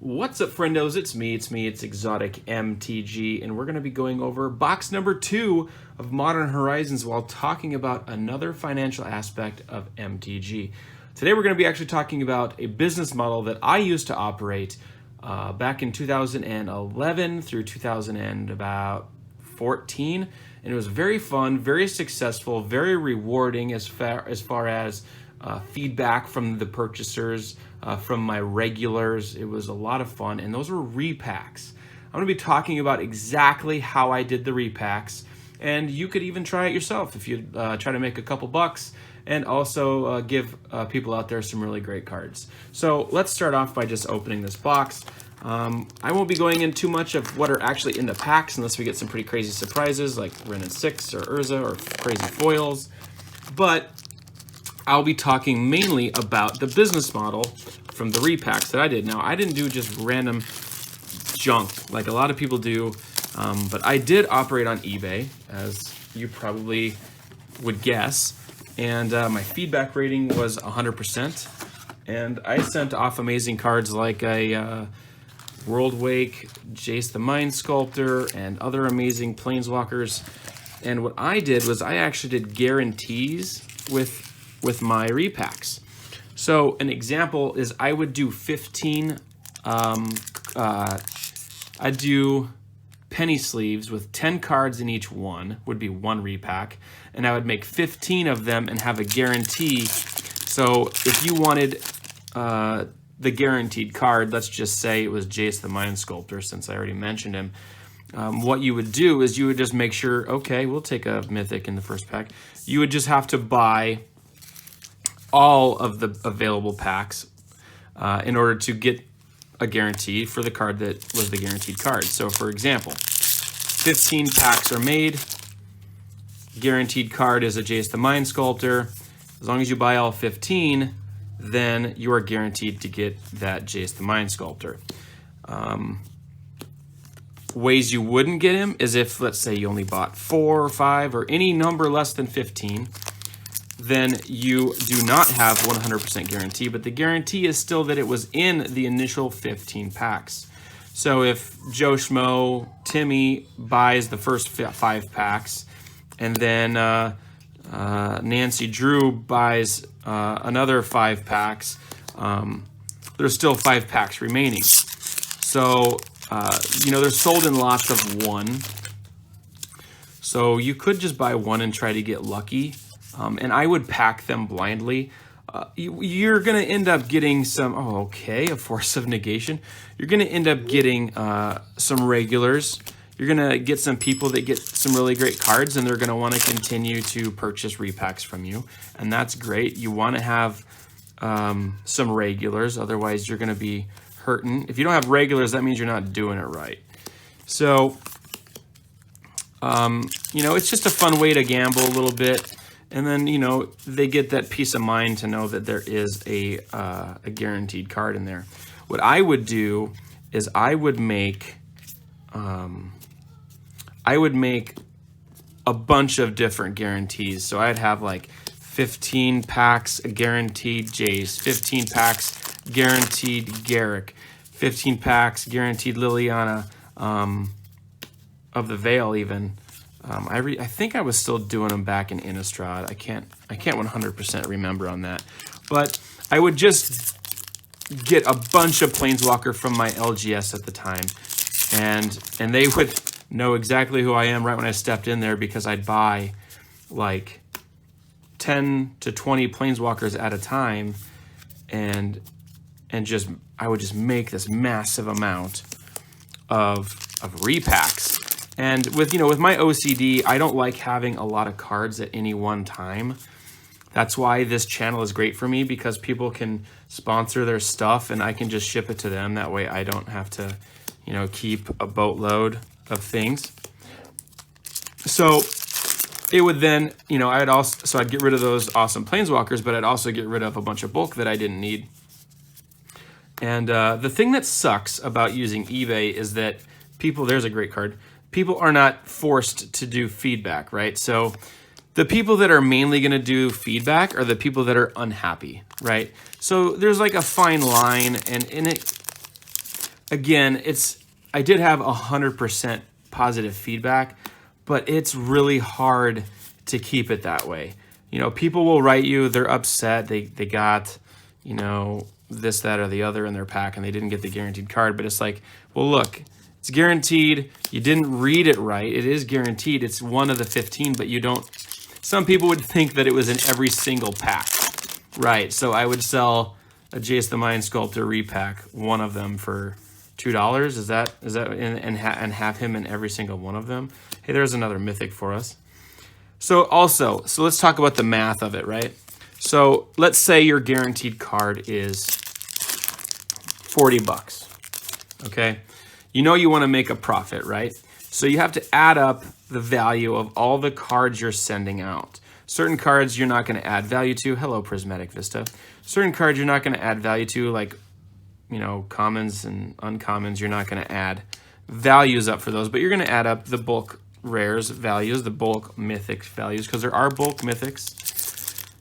What's up, friendos? It's me, it's ExoticMTG, and we're going to be going over box number 2 of Modern Horizons while talking about another financial aspect of MTG. Today we're going to be actually talking about a business model that I used to operate back in 2011 through 2014, and it was very fun, very successful, very rewarding as far as feedback from the purchasers, from my regulars. It was a lot of fun, and those were repacks. I'm going to be talking about exactly how I did the repacks, and you could even try it yourself if you try to make a couple bucks and also give people out there some really great cards. So let's start off by just opening this box. I won't be going in too much of what are actually in the packs unless we get some pretty crazy surprises like Ren and 6 or Urza or crazy foils, but I'll be talking mainly about the business model from the repacks that I did. Now, I didn't do just random junk like a lot of people do, but I did operate on eBay, as you probably would guess, and my feedback rating was 100%, and I sent off amazing cards like a World Wake, Jace the Mind Sculptor, and other amazing Planeswalkers. And what I did was I actually did guarantees with my repacks. So an example is I would do 15, I'd do penny sleeves with 10 cards in each one, would be one repack, and I would make 15 of them and have a guarantee. So if you wanted the guaranteed card, let's just say it was Jace the Mind Sculptor, since I already mentioned him, what you would do is you would just make sure, okay, we'll take a Mythic in the first pack. You would just have to buy all of the available packs in order to get a guarantee for the card that was the guaranteed card. So for example, 15 packs are made, guaranteed card is a Jace the Mind Sculptor. As long as you buy all 15, then you are guaranteed to get that Jace the Mind Sculptor. Ways you wouldn't get him is if, let's say, you only bought 4 or 5 or any number less than 15, then you do not have 100% guarantee, but the guarantee is still that it was in the initial 15 packs. So if Joe Schmo, Timmy buys the first 5 packs, and then Nancy Drew buys another 5 packs, there's still 5 packs remaining. So, they're sold in lots of 1. So you could just buy 1 and try to get lucky. And I would pack them blindly. You're going to end up getting some, a Force of Negation. You're going to end up getting some regulars. You're going to get some people that get some really great cards, and they're going to want to continue to purchase repacks from you. And that's great. You want to have some regulars, otherwise you're going to be hurting. If you don't have regulars, that means you're not doing it right. So, it's just a fun way to gamble a little bit. And then, they get that peace of mind to know that there is a guaranteed card in there. What I would do is I would make a bunch of different guarantees. So I'd have like 15 packs guaranteed Jace, 15 packs guaranteed Garrick, 15 packs guaranteed Liliana of the Veil even. I think I was still doing them back in Innistrad. I can't 100% remember on that. But I would just get a bunch of Planeswalker from my LGS at the time. And they would know exactly who I am right when I stepped in there, because I'd buy like 10 to 20 Planeswalkers at a time, and I would just make this massive amount of repacks. And with my OCD, I don't like having a lot of cards at any one time. That's why this channel is great for me, because people can sponsor their stuff and I can just ship it to them. That way I don't have to, keep a boatload of things. So it would then, I'd get rid of those awesome Planeswalkers, but I'd also get rid of a bunch of bulk that I didn't need. And the thing that sucks about using eBay is that there's a great card. People are not forced to do feedback, right? So the people that are mainly going to do feedback are the people that are unhappy, right? So there's like a fine line, and in it, again, I did have 100% positive feedback, but it's really hard to keep it that way. You know, people will write you, they're upset, they got, you know, this, that, or the other in their pack and they didn't get the guaranteed card, but it's like, well, look, it's guaranteed. You didn't read it right. It is guaranteed. It's one of the 15, but you don't, some people would think that it was in every single pack. Right, so I would sell a Jace the Mind Sculptor repack, one of them for $2. Is that and have him in every single one of them? Hey, there's another Mythic for us. So let's talk about the math of it, right? So let's say your guaranteed card is 40 bucks, okay? You know you want to make a profit, right? So you have to add up the value of all the cards you're sending out. Certain cards you're not going to add value to. Hello, Prismatic Vista. Certain cards you're not going to add value to, like, you know, commons and uncommons, you're not going to add values up for those, but you're going to add up the bulk rares values, the bulk mythic values, because there are bulk mythics.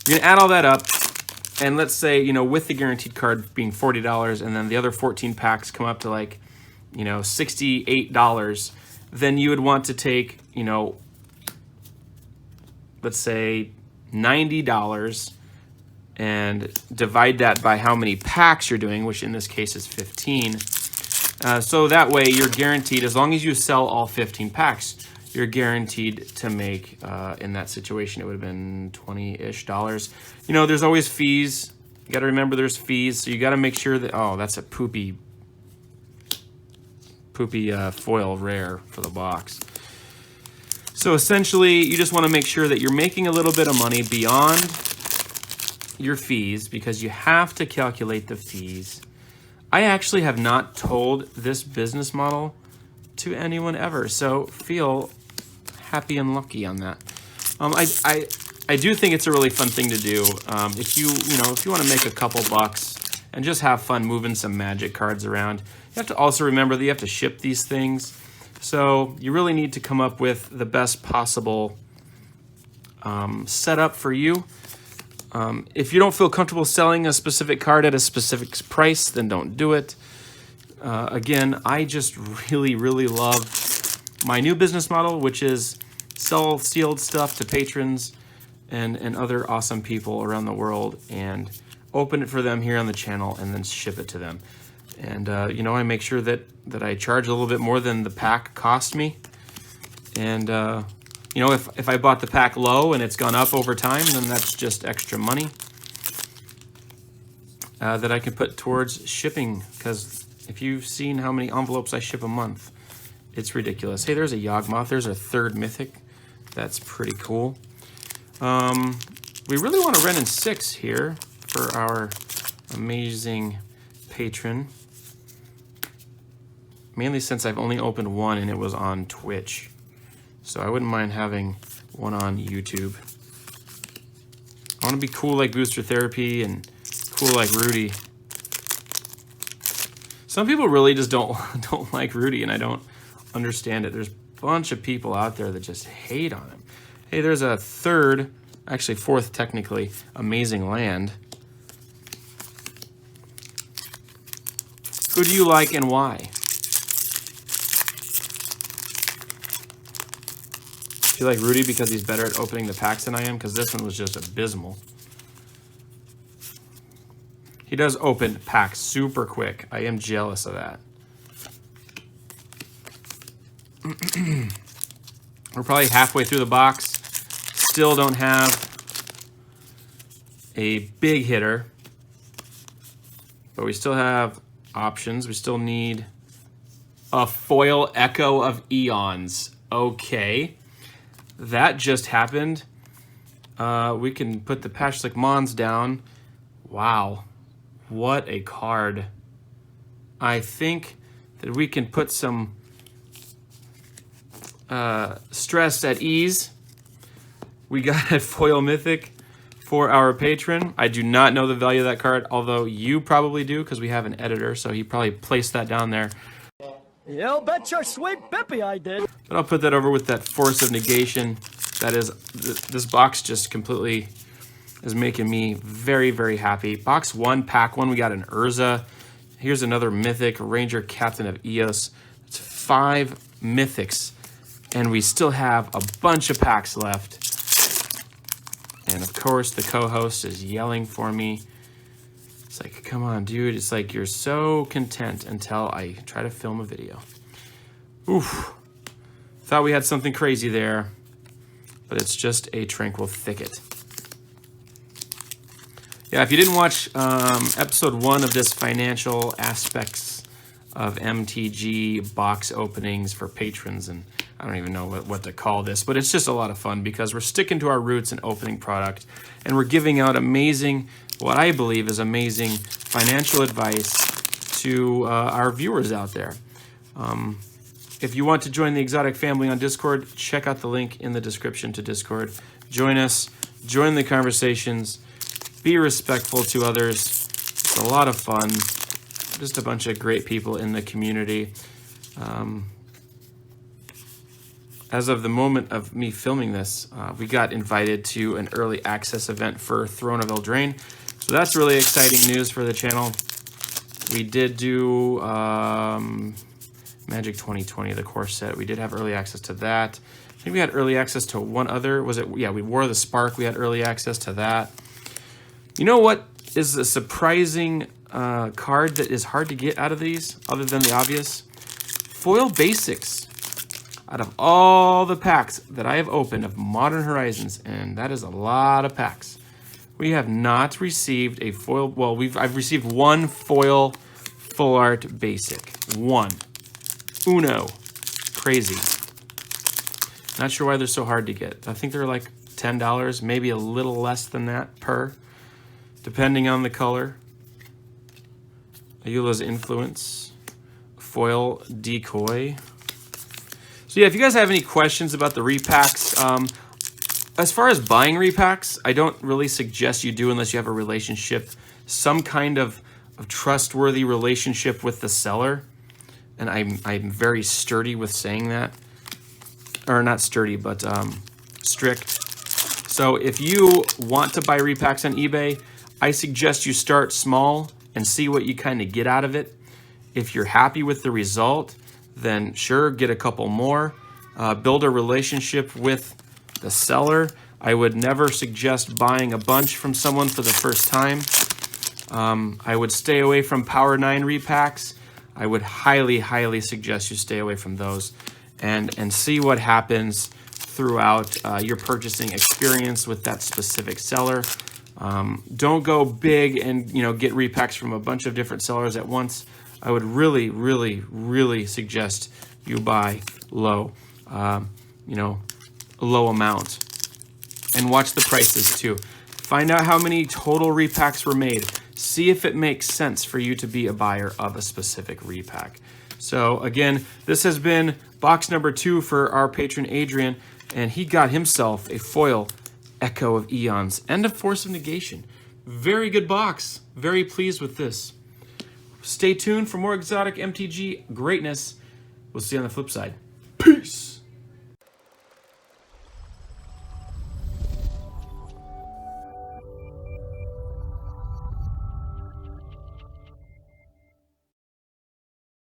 You're going to add all that up, and let's say, you know, with the guaranteed card being $40, and then the other 14 packs come up to, like, you know, $68, then you would want to take, you know, let's say $90 and divide that by how many packs you're doing, which in this case is 15. So that way you're guaranteed, as long as you sell all 15 packs, you're guaranteed to make, in that situation, it would have been $20-ish. You know, there's always fees. You got to remember there's fees. So you got to make sure that, oh, that's a poopy foil rare for the box. So essentially, you just want to make sure that you're making a little bit of money beyond your fees, because you have to calculate the fees. I actually have not told this business model to anyone ever, so feel happy and lucky on that. I do think it's a really fun thing to do. If you want to make a couple bucks and just have fun moving some Magic cards around, you have to also remember that you have to ship these things. So you really need to come up with the best possible setup for you. If you don't feel comfortable selling a specific card at a specific price, then don't do it. Again, I just really, really love my new business model, which is sell sealed stuff to patrons and other awesome people around the world and open it for them here on the channel and then ship it to them. And, you know, I make sure that I charge a little bit more than the pack cost me. And, you know, if I bought the pack low and it's gone up over time, then that's just extra money that I can put towards shipping. Because if you've seen how many envelopes I ship a month, it's ridiculous. Hey, there's a Yawgmoth. There's our third Mythic. That's pretty cool. We really want to run in 6 here for our amazing patron. Mainly since I've only opened one and it was on Twitch. So I wouldn't mind having one on YouTube. I want to be cool like Booster Therapy and cool like Rudy. Some people really just don't like Rudy, and I don't understand it. There's a bunch of people out there that just hate on him. Hey, there's a third, actually fourth technically, amazing land. Who do you like and why? Do you like Rudy because he's better at opening the packs than I am? Because this one was just abysmal. He does open packs super quick. I am jealous of that. We're probably halfway through the box. Still don't have a big hitter. But we still have options. We still need a foil Echo of Eons. Okay. That just happened. We can put the Patchlick Mons down. Wow. What a card. I think that we can put some stress at ease. We got a foil Mythic for our patron. I do not know the value of that card, although you probably do because we have an editor, so he probably placed that down there. You bet your sweet bippy I did. But I'll put that over with that Force of Negation. That is, this box just completely is making me very, very happy. Box 1, pack 1, we got an Urza. Here's another Mythic, Ranger Captain of Eos. It's 5 Mythics, and we still have a bunch of packs left. And of course, the co-host is yelling for me. It's like, come on, dude. It's like you're so content until I try to film a video. Oof. Thought we had something crazy there, but it's just a tranquil thicket. Yeah, if you didn't watch episode 1 of this financial aspects of MTG box openings for patrons, and I don't even know what to call this, but it's just a lot of fun because we're sticking to our roots in opening product, and we're giving out amazing, what I believe is amazing financial advice to our viewers out there. If you want to join the Exotic family on Discord, check out the link in the description to Discord. Join us, join the conversations, be respectful to others. It's a lot of fun. Just a bunch of great people in the community. As of the moment of me filming this, we got invited to an early access event for Throne of Eldraine. So that's really exciting news for the channel. We did do Magic 2020, the core set. We did have early access to that. I think we had early access to one other. Was it? Yeah, we War the Spark. We had early access to that. You know what is a surprising card that is hard to get out of these, other than the obvious? Foil Basics. Out of all the packs that I have opened of Modern Horizons, and that is a lot of packs, we have not received a foil. Well, I've received one foil full art basic. One. Uno. Crazy. Not sure why they're so hard to get. I think they're like $10, maybe a little less than that per, depending on the color. Ayula's Influence. Foil Decoy. So yeah, if you guys have any questions about the repacks, as far as buying repacks, I don't really suggest you do unless you have a relationship, some kind of trustworthy relationship with the seller. And I'm very sturdy with saying that. Or not sturdy, but strict. So if you want to buy repacks on eBay, I suggest you start small and see what you kind of get out of it. If you're happy with the result, then sure, get a couple more. Build a relationship with the seller. I would never suggest buying a bunch from someone for the first time. I would stay away from Power 9 repacks. I would highly, highly suggest you stay away from those and see what happens throughout your purchasing experience with that specific seller. Don't go big and get repacks from a bunch of different sellers at once. I would really, really, really suggest you buy low, a low amount, and watch the prices too. Find out how many total repacks were made. See if it makes sense for you to be a buyer of a specific repack. So again, this has been box number 2 for our patron Adrian, and he got himself a foil Echo of Eons and a Force of Negation. Very good box. Very pleased with this. Stay tuned for more exotic MTG greatness. We'll see you on the flip side. Peace.